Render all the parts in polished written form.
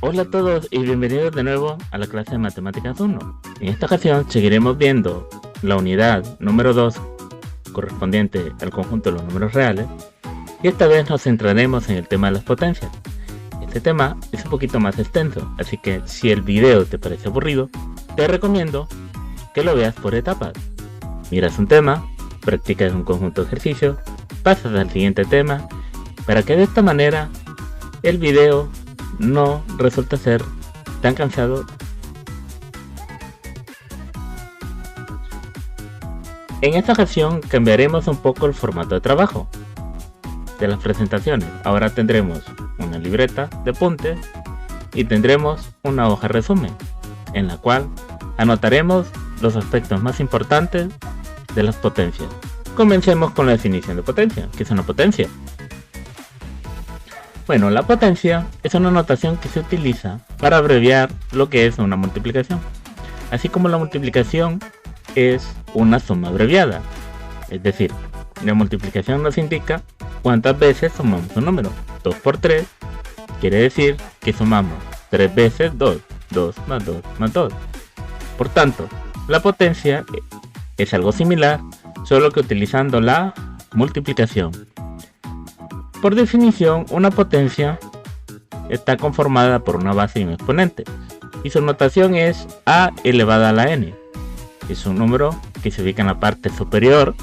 Hola a todos y bienvenidos de nuevo a la clase de Matemáticas 1. En esta ocasión seguiremos viendo la unidad número 2 correspondiente al conjunto de los números reales y esta vez nos centraremos en el tema de las potencias. Este tema es un poquito más extenso, así que si el video te parece aburrido, te recomiendo que lo veas por etapas. Miras un tema, practicas un conjunto de ejercicios, pasas al siguiente tema, para que de esta manera el video no resulta ser tan cansado. En esta ocasión cambiaremos un poco el formato de trabajo de las presentaciones. Ahora tendremos una libreta de apuntes y tendremos una hoja resumen en la cual anotaremos los aspectos más importantes de las potencias. Comencemos con la definición de potencia. ¿Qué es una potencia? Bueno, la potencia es una notación que se utiliza para abreviar lo que es una multiplicación. Así como la multiplicación es una suma abreviada. Es decir, la multiplicación nos indica cuántas veces sumamos un número. 2 por 3 quiere decir que sumamos 3 veces 2. 2 más 2 más 2. Por tanto, la potencia es algo similar, solo que utilizando la multiplicación. Por definición, una potencia está conformada por una base y un exponente, y su notación es a elevada a la n. Es un número que se ubica en la parte superior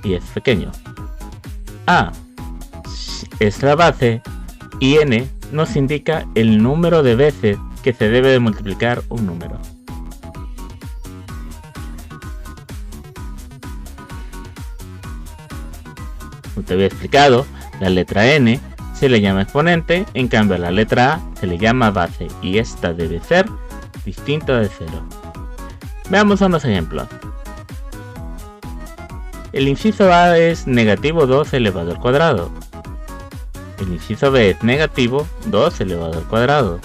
y es pequeño. A es la base y n nos indica el número de veces que se debe de multiplicar un número. Como te había explicado, la letra n se le llama exponente, en cambio a la letra a se le llama base y esta debe ser distinta de 0. Veamos unos ejemplos. El inciso a es negativo 2 elevado al cuadrado. El inciso b es negativo 2 elevado al cuadrado.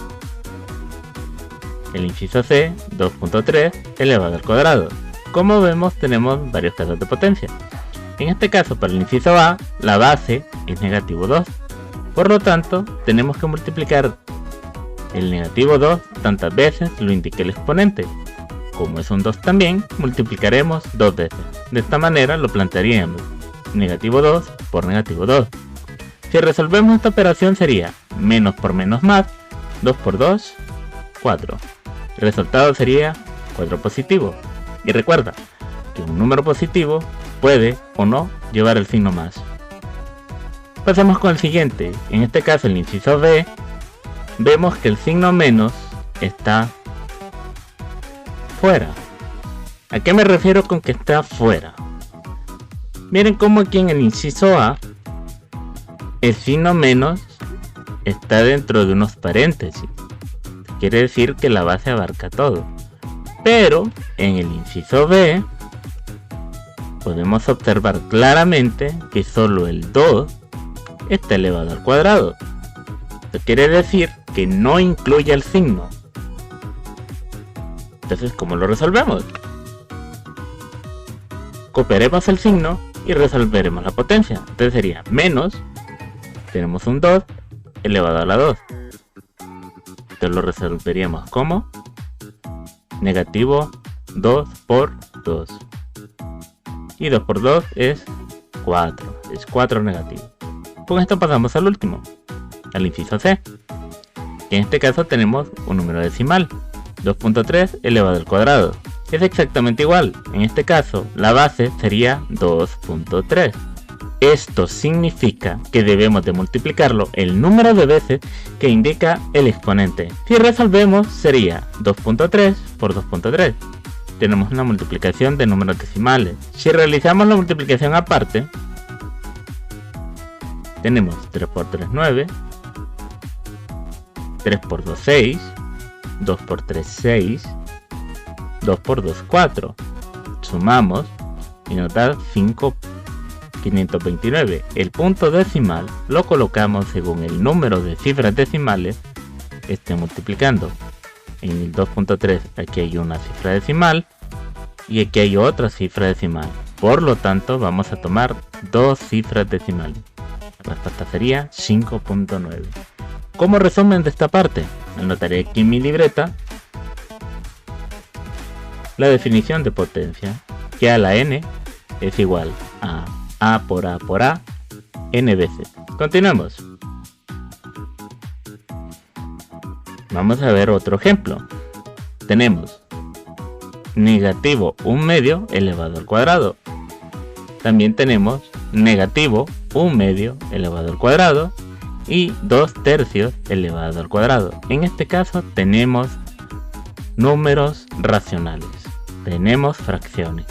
El inciso c 2.3 elevado al cuadrado. Como vemos, tenemos varios casos de potencia. En este caso, para el inciso a, la base es negativo 2. Por lo tanto, tenemos que multiplicar el negativo 2 tantas veces lo indique el exponente. Como es un 2 también, multiplicaremos 2 veces. De esta manera lo plantearíamos negativo 2 por negativo 2. Si resolvemos esta operación sería menos por menos más, 2 por 2, 4. El resultado sería 4 positivo. Y recuerda que un número positivo puede o no llevar el signo más. Pasemos con el siguiente. En este caso, el inciso b, vemos que el signo menos está fuera. ¿A qué me refiero con que está fuera? Miren cómo aquí en el inciso a el signo menos está dentro de unos paréntesis. Quiere decir que la base abarca todo. Pero en el inciso b podemos observar claramente que solo el 2 está elevado al cuadrado. Esto quiere decir que no incluye el signo. Entonces, ¿cómo lo resolvemos? Copiaremos el signo y resolveremos la potencia. Entonces sería menos, tenemos un 2 elevado a la 2. Entonces lo resolveríamos como negativo 2 por 2. Y 2 por 2 es 4. Es 4 negativo. Con esto pasamos al último, al inciso c. En este caso tenemos un número decimal, 2.3 elevado al cuadrado. Es exactamente igual. En este caso, la base sería 2.3. Esto significa que debemos de multiplicarlo el número de veces que indica el exponente. Si resolvemos, sería 2.3 por 2.3. Tenemos una multiplicación de números decimales. Si realizamos la multiplicación aparte, tenemos 3 por 3, 9, 3 por 2, 6, 2 por 3, 6, 2 por 2, 4. Sumamos y nos da 529. El punto decimal lo colocamos según el número de cifras decimales esté multiplicando. En el 2.3 aquí hay una cifra decimal y aquí hay otra cifra decimal. Por lo tanto, vamos a tomar dos cifras decimales. La respuesta sería 5.9. Como resumen de esta parte, anotaré aquí en mi libreta la definición de potencia, que a la n es igual a a por a, n veces. Continuemos. Vamos a ver otro ejemplo. Tenemos negativo 1/2 elevado al cuadrado. También tenemos negativo 1/2 elevado al cuadrado y 2/3 elevado al cuadrado. En este caso tenemos números racionales, tenemos fracciones.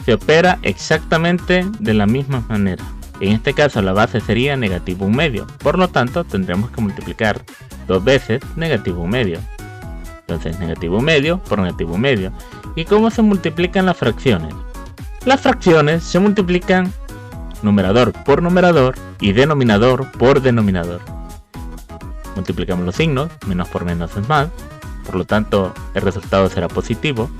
Se opera exactamente de la misma manera. En este caso la base sería negativo 1/2, por lo tanto tendremos que multiplicar 2 veces negativo 1/2. Entonces negativo 1/2 por negativo 1/2. ¿Y cómo se multiplican las fracciones? Las fracciones se multiplican numerador por numerador y denominador por denominador. Multiplicamos los signos, menos por menos es más, por lo tanto el resultado será positivo.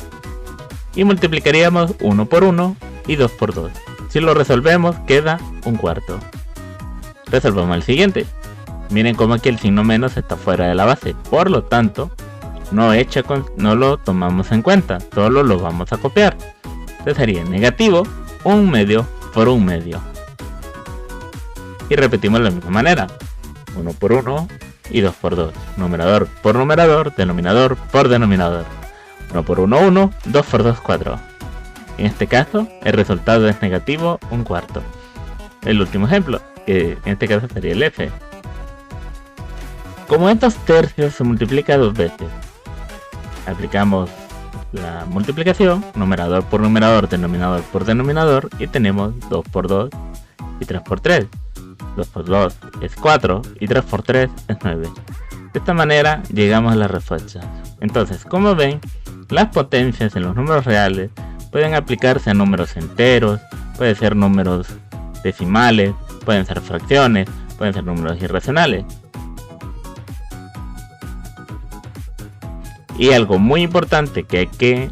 Y multiplicaríamos 1 por 1 y 2 por 2. Si lo resolvemos queda 1/4. Resolvamos el siguiente. Miren cómo aquí el signo menos está fuera de la base, por lo tanto no lo tomamos en cuenta, solo lo vamos a copiar. Entonces sería negativo 1/2 por 1/2. Y repetimos de la misma manera, 1 por 1 y 2 por 2. Numerador por numerador, denominador por denominador. 1 por 1, 1, 2 por 2, 4. En este caso, el resultado es negativo 1/4. El último ejemplo, que en este caso sería el f. Como estos tercios se multiplica 2 veces, aplicamos la multiplicación, numerador por numerador, denominador por denominador, y tenemos 2 por 2 y 3 por 3. 2 por 2 es 4 y 3 por 3 es 9. De esta manera llegamos a la respuesta. Entonces, como ven, las potencias en los números reales pueden aplicarse a números enteros, pueden ser números decimales, pueden ser fracciones, pueden ser números irracionales. Y algo muy importante que hay que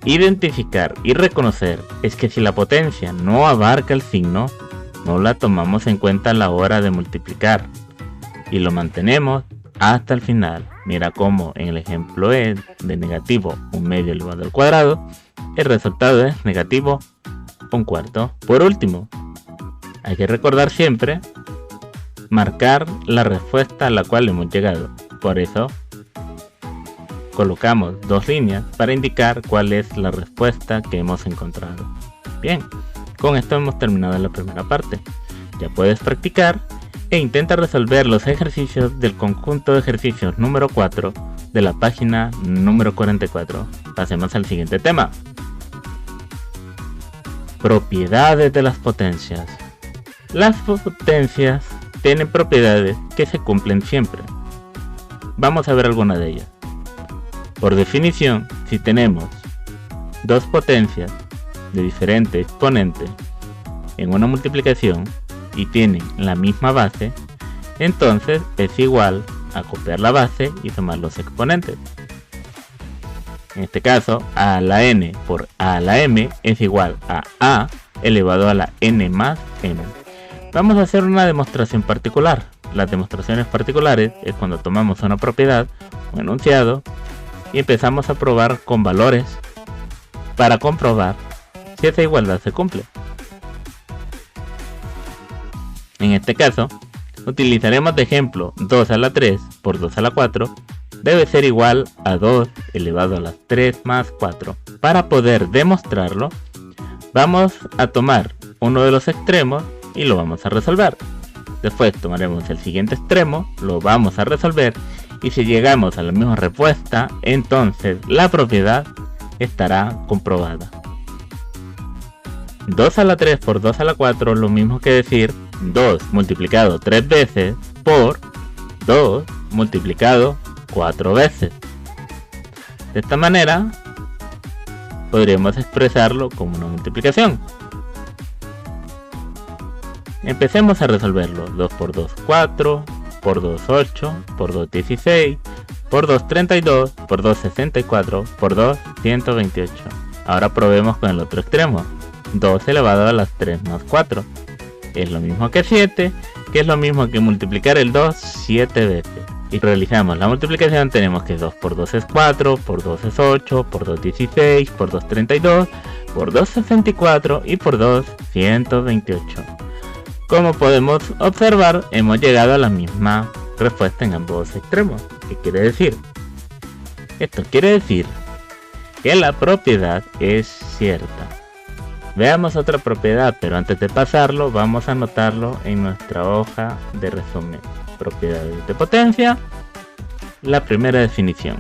identificar y reconocer es que si la potencia no abarca el signo, no la tomamos en cuenta a la hora de multiplicar y lo mantenemos hasta el final. Mira cómo en el ejemplo E de negativo 1/2 elevado al cuadrado, el resultado es negativo 1/4. Por último, hay que recordar siempre marcar la respuesta a la cual hemos llegado. Por eso colocamos 2 líneas para indicar cuál es la respuesta que hemos encontrado. Bien, con esto hemos terminado la primera parte. Ya puedes practicar e intenta resolver los ejercicios del conjunto de ejercicios número 4 de la página número 44. Pasemos al siguiente tema. Propiedades de las potencias. Las potencias tienen propiedades que se cumplen siempre. Vamos a ver algunas de ellas. Por definición, si tenemos dos potencias de diferente exponente en una multiplicación y tienen la misma base, entonces es igual a copiar la base y sumar los exponentes. En este caso, a a la n por a a la m es igual a elevado a la n más m. Vamos a hacer una demostración particular. Las demostraciones particulares es cuando tomamos una propiedad, un enunciado, y empezamos a probar con valores para comprobar si esa igualdad se cumple. En este caso, utilizaremos de ejemplo 2 a la 3 por 2 a la 4 debe ser igual a 2 elevado a las 3 más 4. Para poder demostrarlo, vamos a tomar uno de los extremos y lo vamos a resolver. Después tomaremos el siguiente extremo, lo vamos a resolver, y si llegamos a la misma respuesta, entonces la propiedad estará comprobada. 2 a la 3 por 2 a la 4 es lo mismo que decir 2 multiplicado 3 veces por 2 multiplicado 4 veces. De esta manera podríamos expresarlo como una multiplicación. Empecemos a resolverlo. 2 por 2 4, por 2 8, por 2 16, por 2 32, por 2 64, por 2 128. Ahora probemos con el otro extremo. 2 elevado a las 3 más 4 es lo mismo que 7, que es lo mismo que multiplicar el 2 7 veces. Y realizamos la multiplicación, tenemos que 2 por 2 es 4, por 2 es 8, por 2 16, por 2 32, por 2 64 y por 2 128. Como podemos observar, hemos llegado a la misma respuesta en ambos extremos. ¿Qué quiere decir? Esto quiere decir que la propiedad es cierta. Veamos otra propiedad, pero antes de pasarlo vamos a anotarlo en nuestra hoja de resumen. Propiedades de potencia. La primera definición.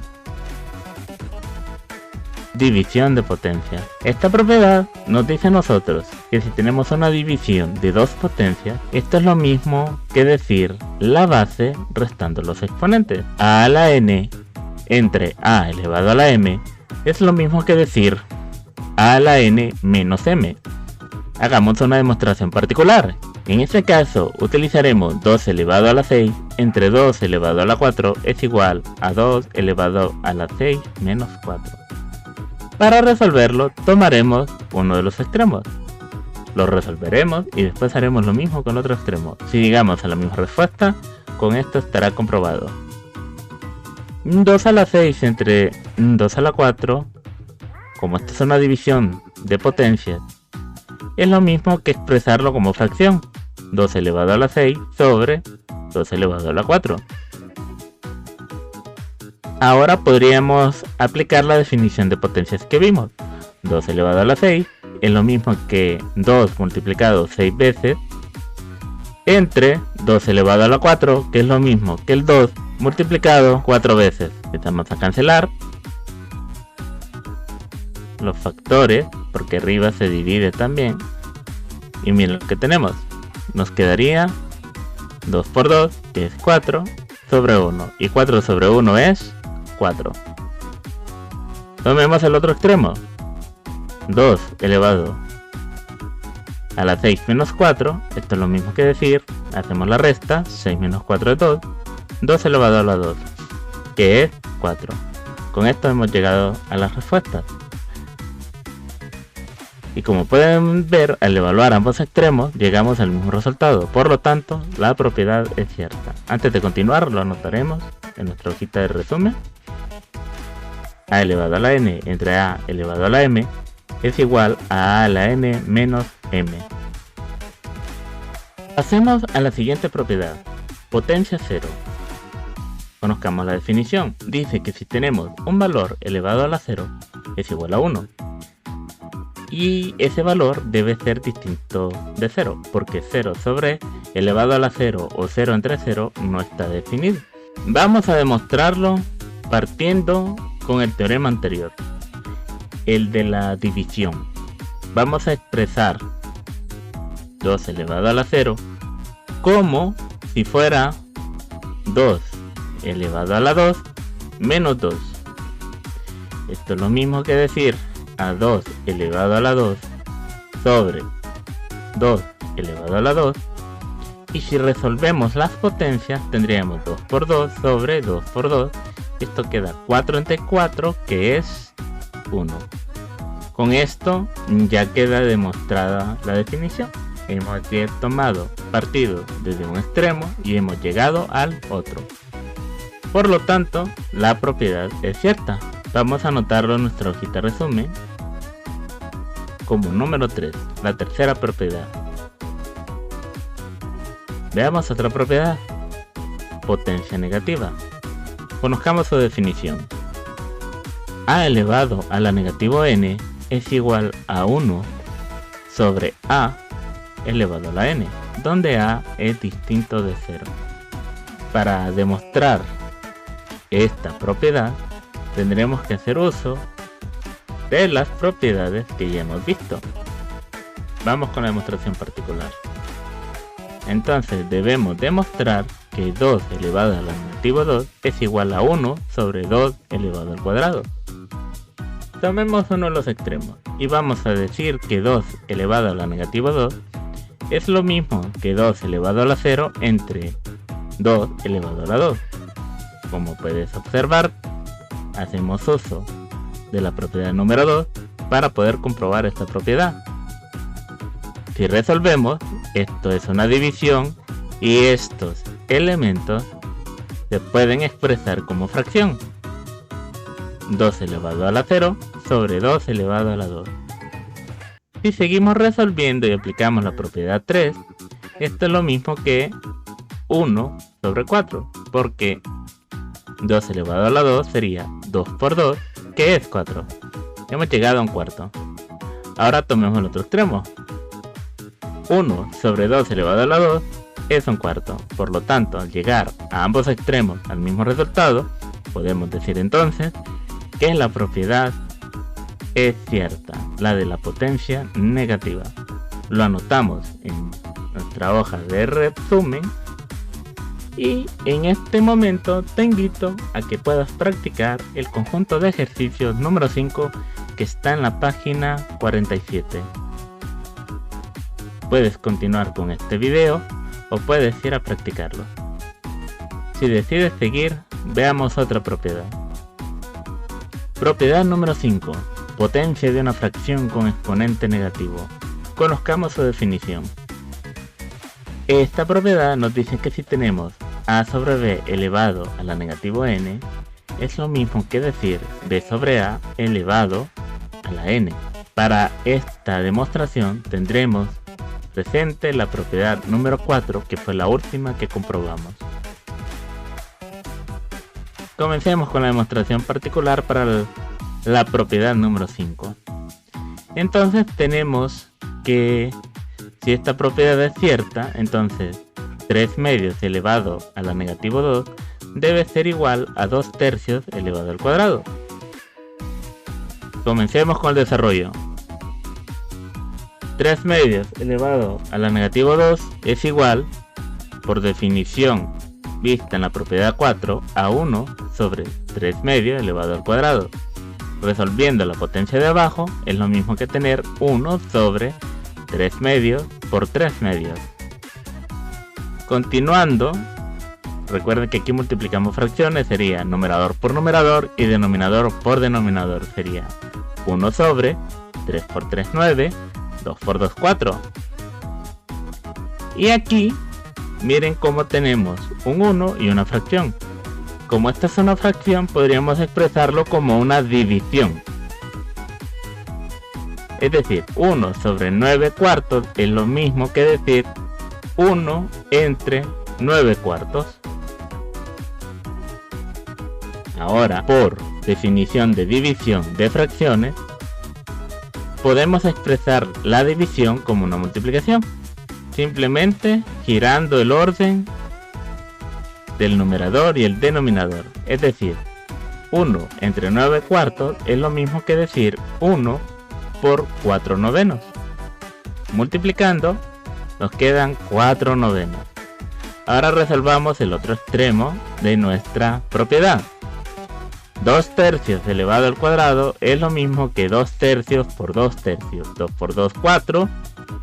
División de potencia. Esta propiedad nos dice a nosotros que si tenemos una división de dos potencias, esto es lo mismo que decir la base restando los exponentes. A la n entre a elevado a la m es lo mismo que decir a la n menos m. Hagamos una demostración particular. En este caso utilizaremos 2 elevado a la 6 entre 2 elevado a la 4 es igual a 2 elevado a la 6 menos 4. Para resolverlo tomaremos uno de los extremos. Lo resolveremos y después haremos lo mismo con el otro extremo. Si llegamos a la misma respuesta, con esto estará comprobado. 2 a la 6 entre 2 a la 4, como esta es una división de potencias, es lo mismo que expresarlo como fracción. 2 elevado a la 6 sobre 2 elevado a la 4. Ahora podríamos aplicar la definición de potencias que vimos. 2 elevado a la 6 es lo mismo que 2 multiplicado 6 veces entre 2 elevado a la 4, que es lo mismo que el 2 multiplicado 4 veces. Empezamos a cancelar los factores porque arriba se divide también. Y miren lo que tenemos. Nos quedaría 2 por 2, que es 4, sobre 1. Y 4 sobre 1 es 4. Tomemos el otro extremo. 2 elevado a la 6 menos 4. Esto es lo mismo que decir, hacemos la resta. 6 menos 4 es 2. 2 elevado a la 2, que es 4. Con esto hemos llegado a las respuestas. Y como pueden ver, al evaluar ambos extremos, llegamos al mismo resultado. Por lo tanto, la propiedad es cierta. Antes de continuar, lo anotaremos en nuestra hojita de resumen. A elevado a la n entre a elevado a la m es igual a la n menos m. Pasemos a la siguiente propiedad. Potencia 0. Conozcamos la definición. Dice que si tenemos un valor elevado a la 0 es igual a 1. Y ese valor debe ser distinto de 0, porque 0 sobre elevado a la 0 o 0 entre 0 no está definido. Vamos a demostrarlo partiendo con el teorema anterior, el de la división. Vamos a expresar 2 elevado a la 0 como si fuera 2 elevado a la 2 menos 2. Esto es lo mismo que decir a 2 elevado a la 2 sobre 2 elevado a la 2, y si resolvemos las potencias tendríamos 2 por 2 sobre 2 por 2. Esto queda 4 entre 4, que es 1. Con esto ya queda demostrada la definición. Hemos tomado partido desde un extremo y hemos llegado al otro. Por lo tanto, la propiedad es cierta. Vamos a anotarlo en nuestra hojita resumen como número 3, la tercera propiedad. Veamos otra propiedad. Potencia negativa. Conozcamos su definición. A elevado a la negativo n es igual a 1 sobre a elevado a la n, donde a es distinto de 0. Para demostrar esta propiedad tendremos que hacer uso de las propiedades que ya hemos visto. Vamos con la demostración particular. Entonces debemos demostrar que 2 elevado a la negativo 2 es igual a 1 sobre 2 elevado al cuadrado. Tomemos uno de los extremos y vamos a decir que 2 elevado a la negativo 2 es lo mismo que 2 elevado a la 0 entre 2 elevado a la 2. Como puedes observar, hacemos uso de la propiedad número 2 para poder comprobar esta propiedad. Si resolvemos, esto es una división Y estos elementos se pueden expresar como fracción. 2 elevado a la 0 sobre 2 elevado a la 2. Si seguimos resolviendo y aplicamos la propiedad 3, esto es lo mismo que 1 sobre 4, porque 2 elevado a la 2 sería 2 por 2, que es 4. Hemos llegado a un cuarto. Ahora tomemos el otro extremo. 1 sobre 2 elevado a la 2 es un cuarto. Por lo tanto, al llegar a ambos extremos al mismo resultado, podemos decir entonces que la propiedad es cierta, la de la potencia negativa. Lo anotamos en nuestra hoja de resumen y en este momento te invito a que puedas practicar el conjunto de ejercicios número 5 que está en la página 47. Puedes continuar con este video o puedes ir a practicarlo. Si decides seguir, veamos otra propiedad. Propiedad número 5. Potencia de una fracción con exponente negativo. Conozcamos su definición. Esta propiedad nos dice que si tenemos a sobre b elevado a la negativo n, es lo mismo que decir b sobre a elevado a la n. Para esta demostración tendremos presente la propiedad número 4, que fue la última que comprobamos. Comencemos con la demostración particular para la propiedad número 5. Entonces tenemos que si esta propiedad es cierta, entonces 3 medios elevado a la negativo 2 debe ser igual a 2 tercios elevado al cuadrado. Comencemos con el desarrollo. 3 medios elevado a la negativo 2 es igual, por definición vista en la propiedad 4, a 1 sobre 3 medios elevado al cuadrado. Resolviendo la potencia de abajo es lo mismo que tener 1 sobre 3 medios por 3 medios. Continuando, recuerden que aquí multiplicamos fracciones, sería numerador por numerador y denominador por denominador. Sería 1 sobre 3 por 3, 9, 2 por 2, 4. Y aquí, miren cómo tenemos un 1 y una fracción. Como esta es una fracción, podríamos expresarlo como una división. Es decir, 1 sobre 9 cuartos es lo mismo que decir 1 entre 9 cuartos. Ahora, por definición de división de fracciones, podemos expresar la división como una multiplicación, simplemente girando el orden del numerador y el denominador. Es decir, 1 entre 9 cuartos es lo mismo que decir 1 por 4 novenos. Multiplicando, nos quedan 4 novenos. Ahora resolvamos el otro extremo de nuestra propiedad. 2 tercios elevado al cuadrado es lo mismo que 2 tercios por 2 tercios. 2 por 2, 4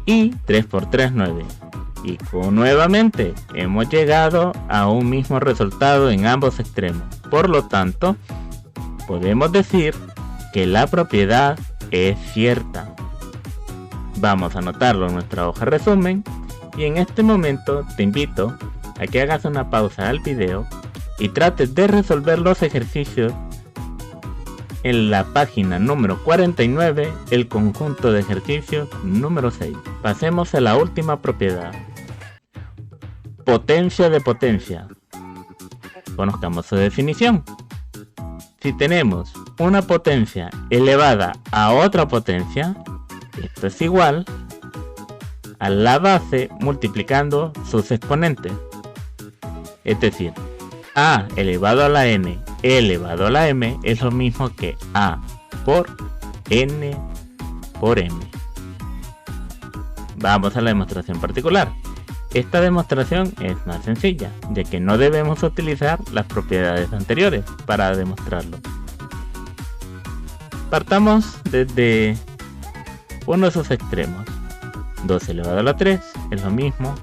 y 3 por 3, 9. Y nuevamente hemos llegado a un mismo resultado en ambos extremos. Por lo tanto, podemos decir que la propiedad es cierta. Vamos a anotarlo en nuestra hoja resumen y en este momento te invito a que hagas una pausa al video y trates de resolver los ejercicios en la página número 49, el conjunto de ejercicios número 6. Pasemos a la última propiedad. Potencia de potencia. Conozcamos su definición. Si tenemos una potencia elevada a otra potencia, esto es igual a la base multiplicando sus exponentes. Es decir, a elevado a la n elevado a la m es lo mismo que a por n por m. Vamos a la demostración particular. Esta demostración es más sencilla, ya que no debemos utilizar las propiedades anteriores para demostrarlo. Partamos desde uno de sus extremos. 2 elevado a la 3 es lo mismo,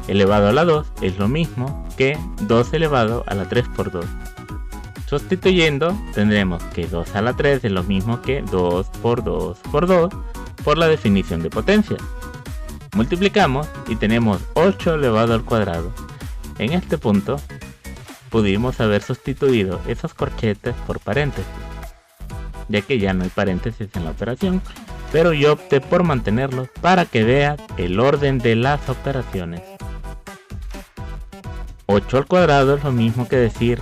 elevado a la 2 es lo mismo que 2 elevado a la 3 por 2. Sustituyendo, tendremos que 2 a la 3 es lo mismo que 2 por 2 por 2 por la definición de potencia. Multiplicamos y tenemos 8 elevado al cuadrado. En este punto pudimos haber sustituido esos corchetes por paréntesis, ya que ya no hay paréntesis en la operación, pero yo opté por mantenerlos para que veas el orden de las operaciones. 8 al cuadrado es lo mismo que decir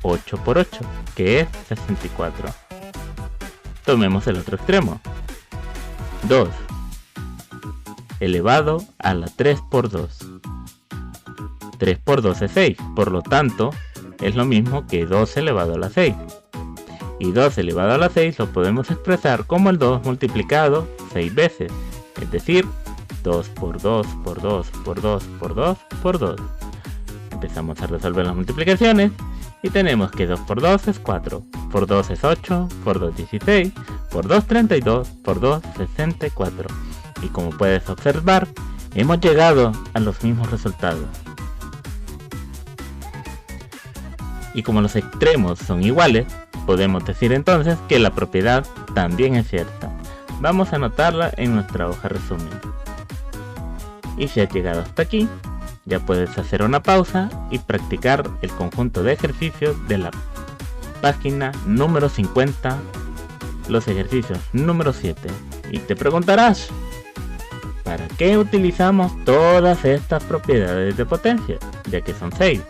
8 por 8, que es 64. Tomemos el otro extremo. 2 elevado a la 3 por 2. 3 por 2 es 6, por lo tanto es lo mismo que 2 elevado a la 6. Y 2 elevado a la 6 lo podemos expresar como el 2 multiplicado 6 veces, es decir, 2 por 2 por 2 por 2 por 2 por 2. Empezamos a resolver las multiplicaciones y tenemos que 2 por 2 es 4, por 2 es 8, por 2 16, por 2 32, por 2 64. Y como puedes observar, hemos llegado a los mismos resultados. Y como los extremos son iguales, podemos decir entonces que la propiedad también es cierta. Vamos a anotarla en nuestra hoja resumen. Y si has llegado hasta aquí, ya puedes hacer una pausa y practicar el conjunto de ejercicios de la página número 50, los ejercicios número 7. Y te preguntarás, ¿para qué utilizamos todas estas propiedades de potencia? Ya que son 6.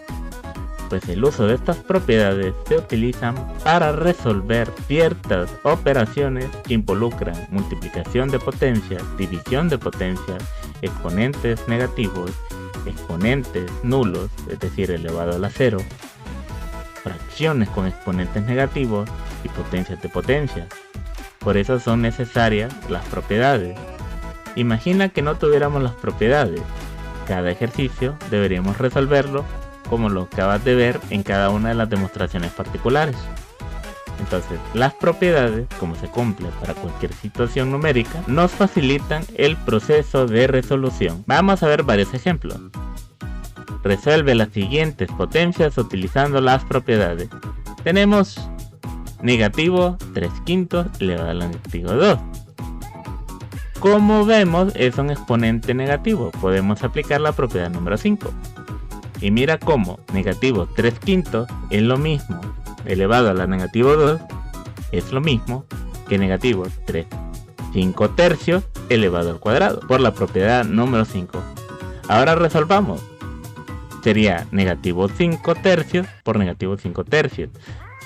Pues el uso de estas propiedades se utilizan para resolver ciertas operaciones que involucran multiplicación de potencias, división de potencias, exponentes negativos, exponentes nulos, es decir, elevado a la 0, fracciones con exponentes negativos y potencias de potencias. Por eso son necesarias las propiedades. Imagina que no tuviéramos las propiedades. Cada ejercicio deberíamos resolverlo como lo acabas de ver en cada una de las demostraciones particulares. Entonces, las propiedades, como se cumple para cualquier situación numérica, nos facilitan el proceso de resolución. Vamos a ver varios ejemplos. Resuelve las siguientes potencias utilizando las propiedades. Tenemos negativo 3/5 elevado a la negativo 2. Como vemos, es un exponente negativo. Podemos aplicar la propiedad número 5. Y mira cómo negativo 3/5 es lo mismo elevado a la negativo 2 es lo mismo que negativo 5 tercios elevado al cuadrado, por la propiedad número 5. Ahora resolvamos. Sería negativo 5 tercios por negativo 5 tercios.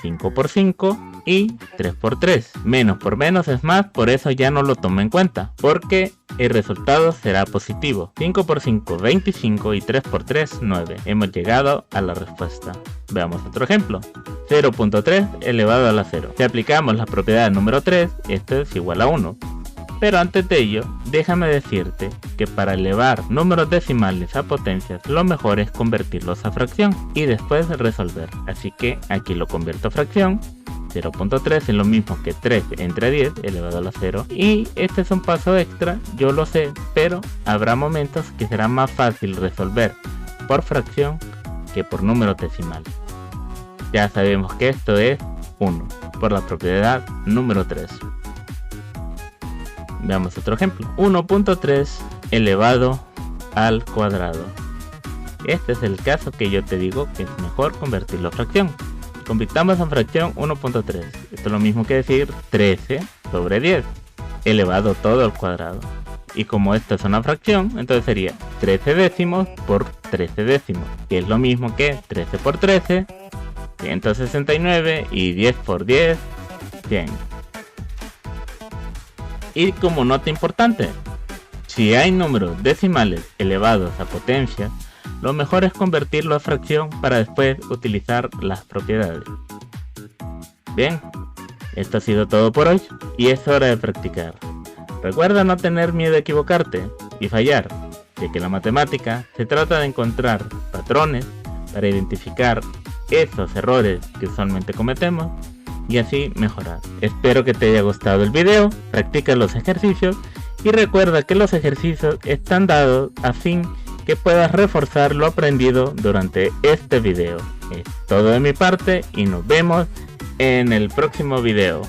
5 por 5 y 3 por 3. Menos por menos es más, por eso ya no lo tomo en cuenta, porque el resultado será positivo. 5 por 5, 25 y 3 por 3, 9. Hemos llegado a la respuesta. Veamos otro ejemplo. 0.3 elevado a la 0. Si aplicamos la propiedad número 3, esto es igual a 1. Pero antes de ello, déjame decirte que para elevar números decimales a potencias, lo mejor es convertirlos a fracción y después resolver. Así que aquí lo convierto a fracción. 0.3 es lo mismo que 3 entre 10 elevado a la 0. Y este es un paso extra, yo lo sé, pero habrá momentos que será más fácil resolver por fracción que por números decimales. Ya sabemos que esto es 1, por la propiedad número 3. Veamos otro ejemplo. 1.3 elevado al cuadrado. Este es el caso que yo te digo que es mejor convertirlo a fracción. Convirtamos en fracción 1.3. Esto es lo mismo que decir 13 sobre 10 elevado todo al cuadrado. Y como esto es una fracción, entonces sería 13 décimos por 13 décimos, que es lo mismo que 13 por 13, 169 y 10 por 10, 100. Y como nota importante, si hay números decimales elevados a potencia, lo mejor es convertirlo a fracción para después utilizar las propiedades. Bien, esto ha sido todo por hoy y es hora de practicar. Recuerda no tener miedo a equivocarte y fallar, ya que la matemática se trata de encontrar patrones para identificar esos errores que usualmente cometemos y así mejorar. Espero que te haya gustado el video, practica los ejercicios y recuerda que los ejercicios están dados a fin que puedas reforzar lo aprendido durante este video. Es todo de mi parte y nos vemos en el próximo video.